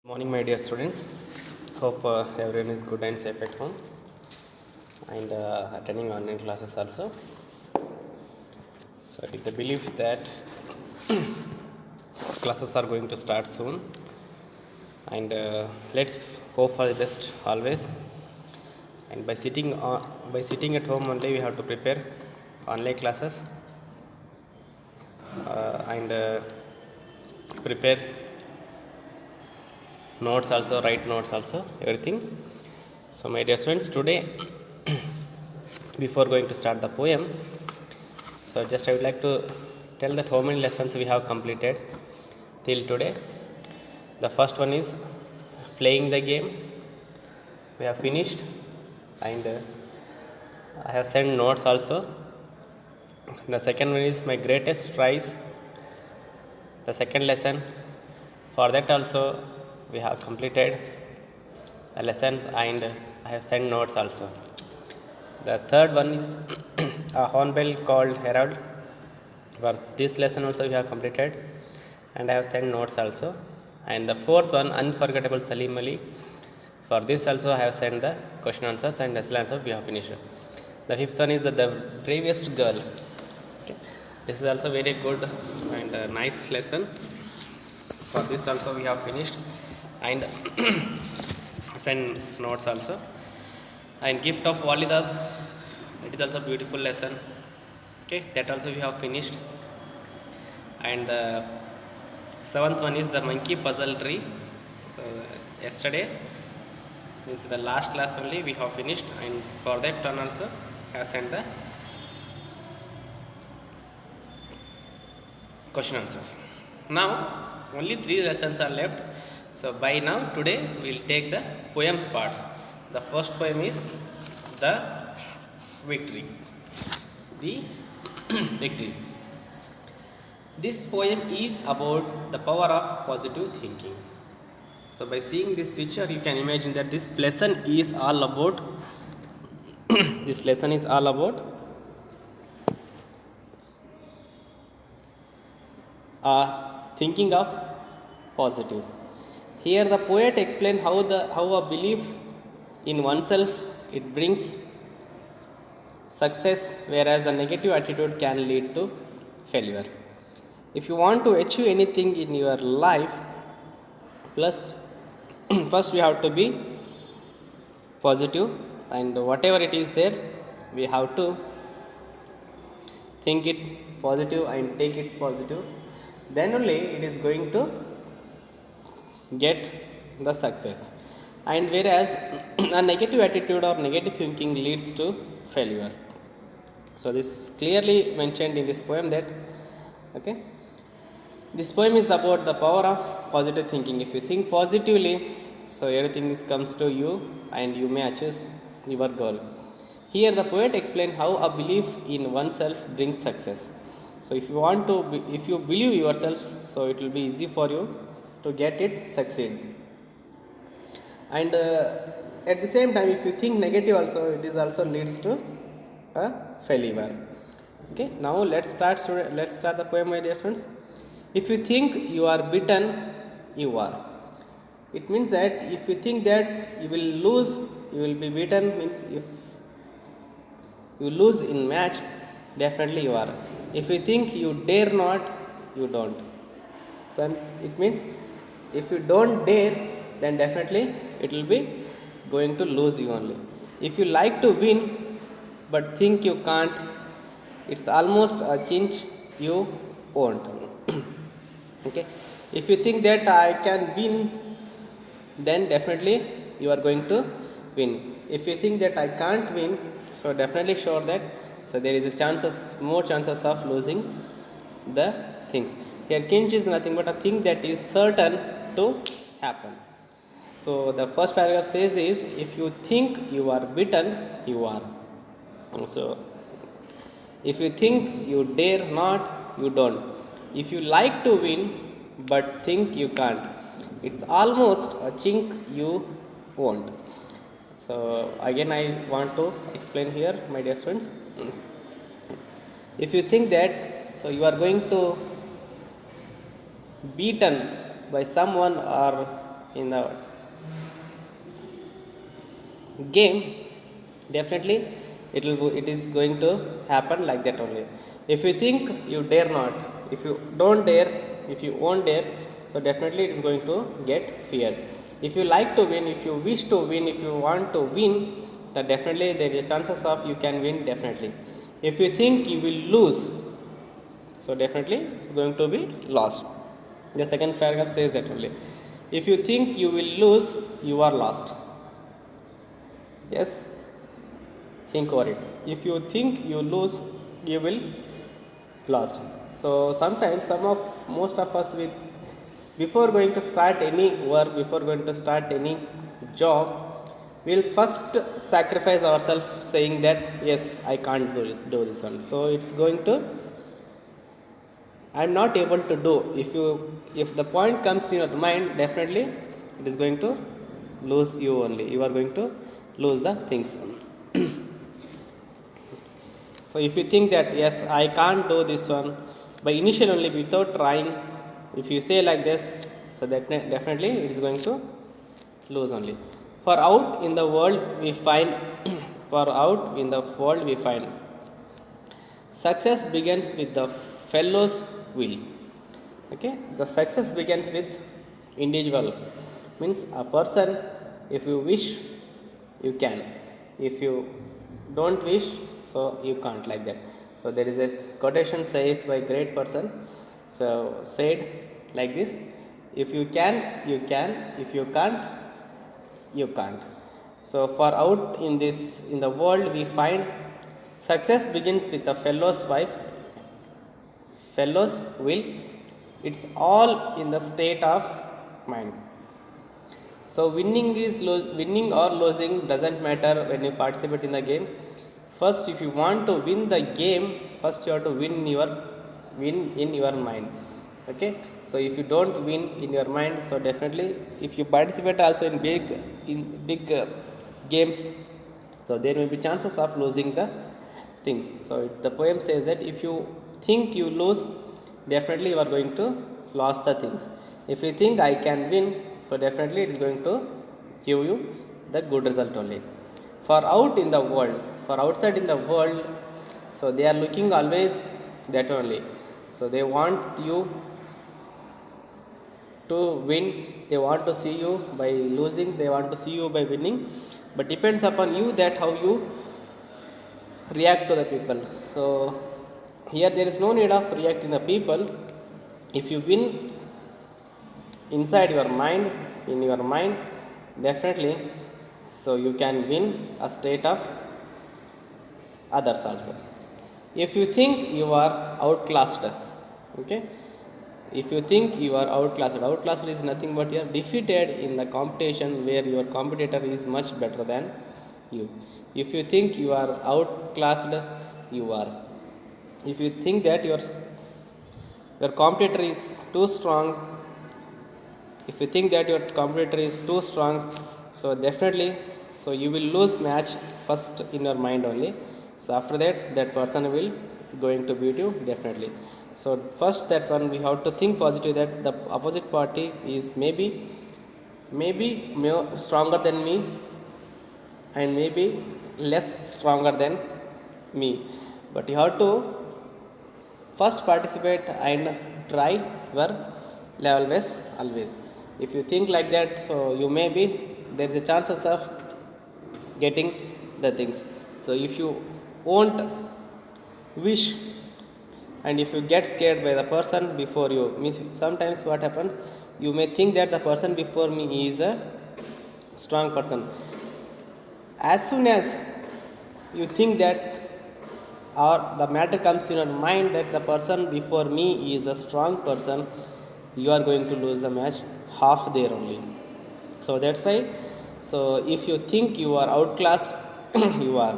Morning, my dear students. Hope everyone is good and safe at home and attending online classes also. So, with the belief that classes are going to start soon, and let's hope for the best always. And by sitting at home only, we have to prepare online classes and prepare notes also, write notes also, everything. So, my dear students, today before going to start the poem, so just I would like to tell that how many lessons we have completed till today. The first one is playing the game. We have finished, and I have sent notes also. The second one is my greatest prize. The second lesson, for that also we have completed the lessons and I have sent notes also. The third one is a hornbill called Herald. For this lesson also we have completed and I have sent notes also. And the fourth one, unforgettable Salim Ali. For this also I have sent the question answers and lesson answers we have finished. The fifth one is the bravest girl. Okay. This is also very good and nice lesson. For this also we have finished and send notes also. And gift of Walidad, it is also beautiful lesson. Okay, that also we have finished. And the seventh one is the monkey puzzle tree. So yesterday means the last class only we have finished, and for that one also have sent the question answers. Now only 3 lessons are left. So by now today we will take the poems parts. The first poem is the victory. The victory. This poem is about the power of positive thinking. So by seeing this picture you can imagine that this lesson is all about this lesson is all about thinking of positive. Here the poet explains how a belief in oneself it brings success, whereas a negative attitude can lead to failure. If you want to achieve anything in your life, plus first we have to be positive, and whatever it is there, we have to think it positive and take it positive. Then only it is going to get the success. And whereas a negative attitude or negative thinking leads to failure. So this is clearly mentioned in this poem that okay. This poem is about the power of positive thinking. If you think positively, so everything comes to you and you may achieve your goal. Here the poet explains how a belief in oneself brings success. So if you want to, if you believe yourself, so it will be easy for you to get it succeed. And at the same time, if you think negative also, it is also leads to a failure. Okay. Now let's start. Let's start the poem, my dear friends. If you think you are beaten, you are. It means that if you think that you will lose, you will be beaten. Means if you lose in match, definitely you are. If you think you dare not, you don't. So it means if you don't dare, then definitely it will be going to lose you only. If you like to win but think you can't, it's almost a cinch you won't. Okay. If you think that I can win, then definitely you are going to win. If you think that I can't win, so definitely sure that so there is a more chances of losing the things. Here kinch is nothing but a thing that is certain to happen. So the first paragraph says is if you think you are beaten, you are. So if you think you dare not, you don't. If you like to win but think you can't, it's almost a chink you won't. So again I want to explain here, my dear students. If you think that so you are going to beaten by someone or in the game, definitely it is going to happen like that only. If you think you dare not, if you don't dare, if you won't dare, so definitely it is going to get feared. If you like to win, if you wish to win, if you want to win, then definitely there is chances of you can win definitely. If you think you will lose, so definitely it's going to be lost. The second paragraph says that only. If you think you will lose, you are lost. Yes, think over it. If you think you lose, you will lost. So sometimes most of us, with before going to start any work, before going to start any job, we'll first sacrifice ourselves saying that yes, I can't do this one, so it's going to, I'm not able to do. If the point comes in your mind, definitely it is going to lose you only. You are going to lose the things. So if you think that yes, I can't do this one by initial only without trying, if you say like this, so that definitely it is going to lose only. For out in the world we find for out in the world we find success begins with the fellow's will. Okay, the success begins with individual, means a person, if you wish you can, if you don't wish, so you can't, like that. So there is a quotation says by great person, so said like this: if you can, you can; if you can't, you can't. So for out in the world we find success begins with a fellow's will. It's all in the state of mind. So winning or losing doesn't matter when you participate in the game. First, if you want to win the game, first you have to win in your mind. Okay, so if you don't win in your mind, so definitely if you participate also in big games, so there may be chances of losing the things. So the poem says that if you think you lose, definitely you are going to lose the things. If you think I can win, so definitely it is going to give you the good result only. For out in the world, for outside in the world, so they are looking always that only. So they want you to win, they want to see you by losing, they want to see you by winning, but depends upon you that how you react to the people. So here there is no need of reacting the people. If you win inside your mind, in your mind, definitely, so you can win a state of others also. If you think you are outclassed, okay, if you think you are outclassed is nothing but you are defeated in the competition where your competitor is much better than you. If you think you are outclassed, you are. If you think that your competitor is too strong, if you think that your competitor is too strong, so definitely, so you will lose match first in your mind only. So after that person will going to beat you definitely. So first that one we have to think positive, that the opposite party is maybe more stronger than me and maybe less stronger than me, but you have to first participate and try your level best always. If you think like that, so you may be, there is a chances of getting the things. So if you won't wish and if you get scared by the person before you, sometimes what happens, you may think that the person before me is a strong person. As soon as you think that, or the matter comes in your mind that the person before me is a strong person, you are going to lose the match half there only. So that's why, so if you think you are outclassed, you are,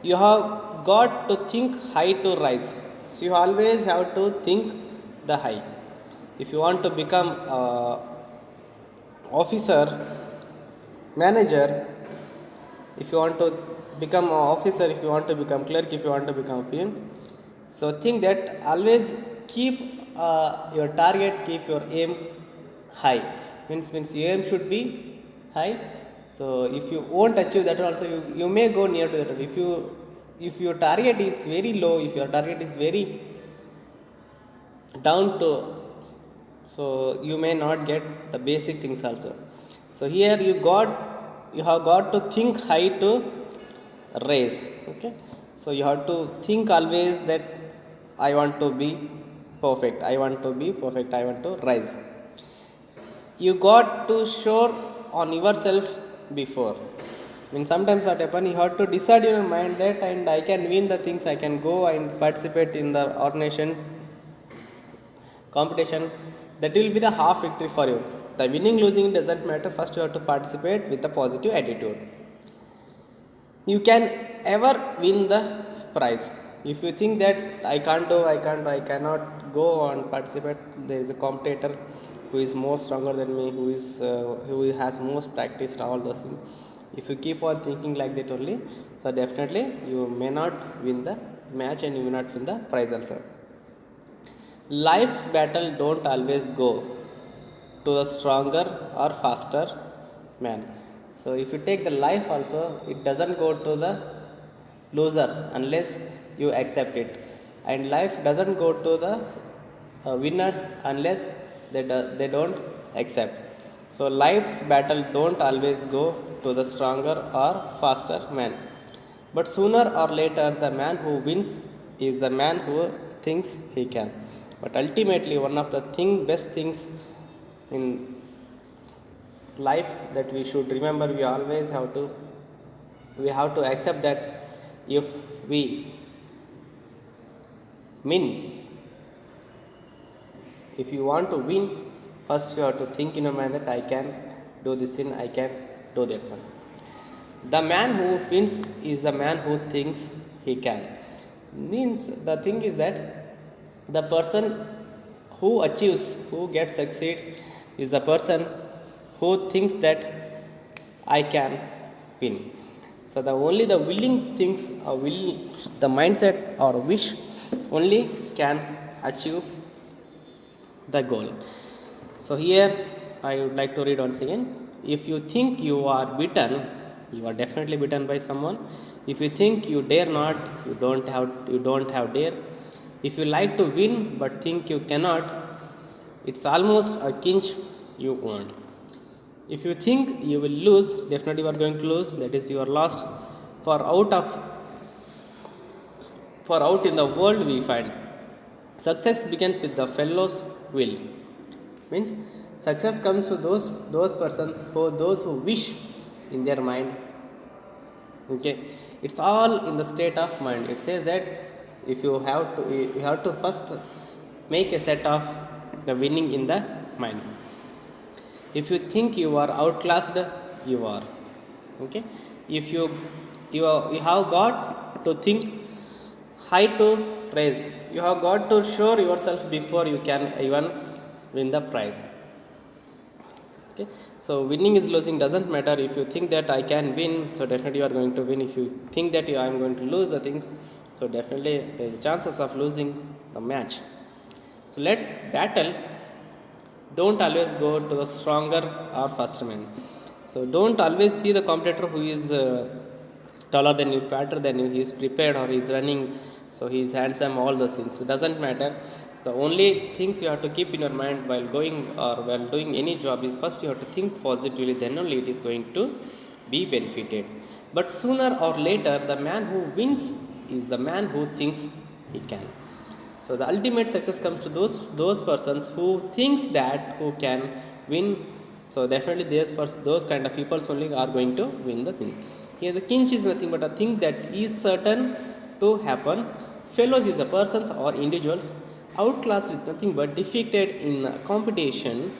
you have got to think high to rise. So you always have to think the high. If you want to become officer, manager, if you want to become an officer, if you want to become clerk, if you want to become a PM, so think that always keep your target, keep your aim high. means your aim should be high. So if you won't achieve that also, you may go near to that. If your target is very low, if your target is very down to, so you may not get the basic things also. So here you have got to think high to raise. Okay, so you have to think always that I want to be perfect, I want to be perfect, I want to rise. You got to sure on yourself before. I mean, sometimes what happen, you have to decide in your mind that and I can win the things, I can go and participate in the organization competition. That will be the half victory for you. The winning losing doesn't matter, first you have to participate with a positive attitude. You can ever win the prize. If you think that I cannot go and participate, there is a competitor who is more stronger than me, who has most practiced all those things. If you keep on thinking like that only, so definitely you may not win the match and you will not win the prize also. Life's battle don't always go to the stronger or faster man. So if you take the life also, it doesn't go to the loser unless you accept it, and life doesn't go to the winners unless they don't accept. So life's battle don't always go to the stronger or faster man, but sooner or later the man who wins is the man who thinks he can. But ultimately one of the best things in life that we should remember, we have to accept that if we win, if you want to win, first you have to think in your mind that I can do this thing, I can do that one. The man who wins is the man who thinks he can. Means the thing is that the person who achieves, who gets succeed, is the person who thinks that I can win. So the only the willing things, or will, the mindset or wish only can achieve the goal. So here I would like to read once again. If you think you are beaten, you are definitely beaten by someone. If you think you dare not, you don't have dare. If you like to win but think you cannot, it's almost a cinch you won't. If you think you will lose, definitely you are going to lose. That is, you are lost. For out in the world we find success begins with the fellow's will. Means success comes to those persons those who wish in their mind. Okay, it's all in the state of mind. It says that if you have to first make a set of the winning in the mind. If you think you are outclassed, you are. Okay, if you have got to think high to raise, you have got to show yourself before you can even win the prize. Okay, so winning is losing doesn't matter. If you think that I can win, so definitely you are going to win. If you think that I am going to lose the things, so definitely there is chances of losing the match. So let's battle. Don't always go to the stronger or faster man. So don't always see the competitor who is taller than you, fatter than you, he is prepared or he is running, so he is handsome, all those things. It doesn't matter. The only things you have to keep in your mind while going or while doing any job is, first you have to think positively, then only it is going to be benefited. But sooner or later, the man who wins is the man who thinks he can. So the ultimate success comes to those persons who thinks that who can win. So definitely those kind of people only are going to win the thing. Here the kinch is nothing but a thing that is certain to happen. Fellows is a persons or individuals. Outclassed is nothing but defeated in a competition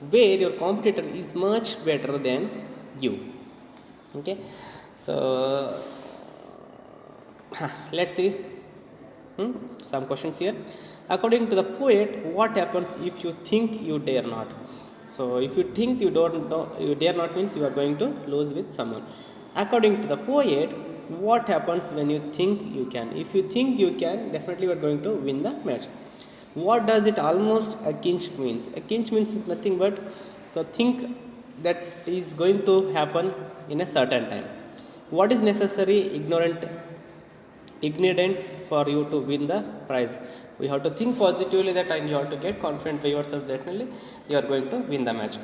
where your competitor is much better than you. Okay, so let's see some questions here. According to the poet, what happens if you think you dare not? So if you think you you dare not means you are going to lose with someone. According to the poet, what happens when you think you can? If you think you can, definitely you are going to win the match. What does it almost a cinch means? A cinch means is nothing but So think that is going to happen in a certain time. What is necessary ingredient for you to win the prize? We have to think positively that, and you have to get confident by yourself. Definitely you are going to win the match.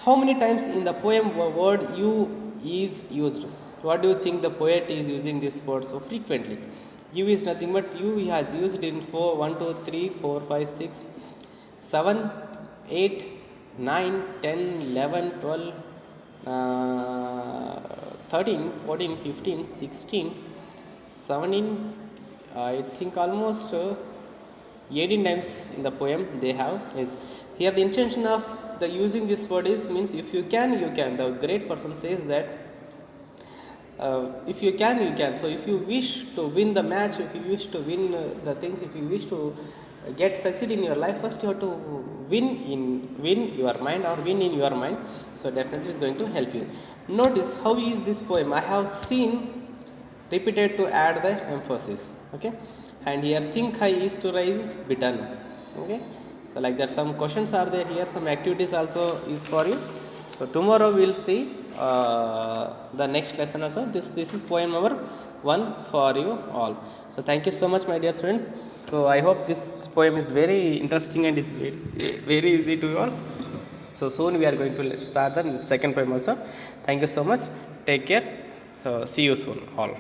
How many times in the poem word you is used? What do you think the poet is using this word so frequently? You is nothing but you. He has used in 4, 1, 2, 3, 4, 5, 6, 7, 8, 9, 10, 11, 12, 13, 14, 15, 16, 17, I think almost 18 times in the poem they have is here. The intention of the using this word is means if you can, you can. The great person says that if you can, you can. So if you wish to win the match, if you wish to win the things, if you wish to get succeed in your life, first you have to win your mind or win in your mind. So definitely it's going to help you. Notice how is this poem. I have seen repeated to add the emphasis. Okay, and here think high is to rise be done. Okay, so like that some questions are there here, some activities also is for you. So tomorrow we'll see the next lesson also. This is poem number 1 for you all. So thank you so much, my dear students. So I hope this poem is very interesting and is very easy to you all. So soon we are going to start the second poem also. Thank you so much. Take care. So see you soon all.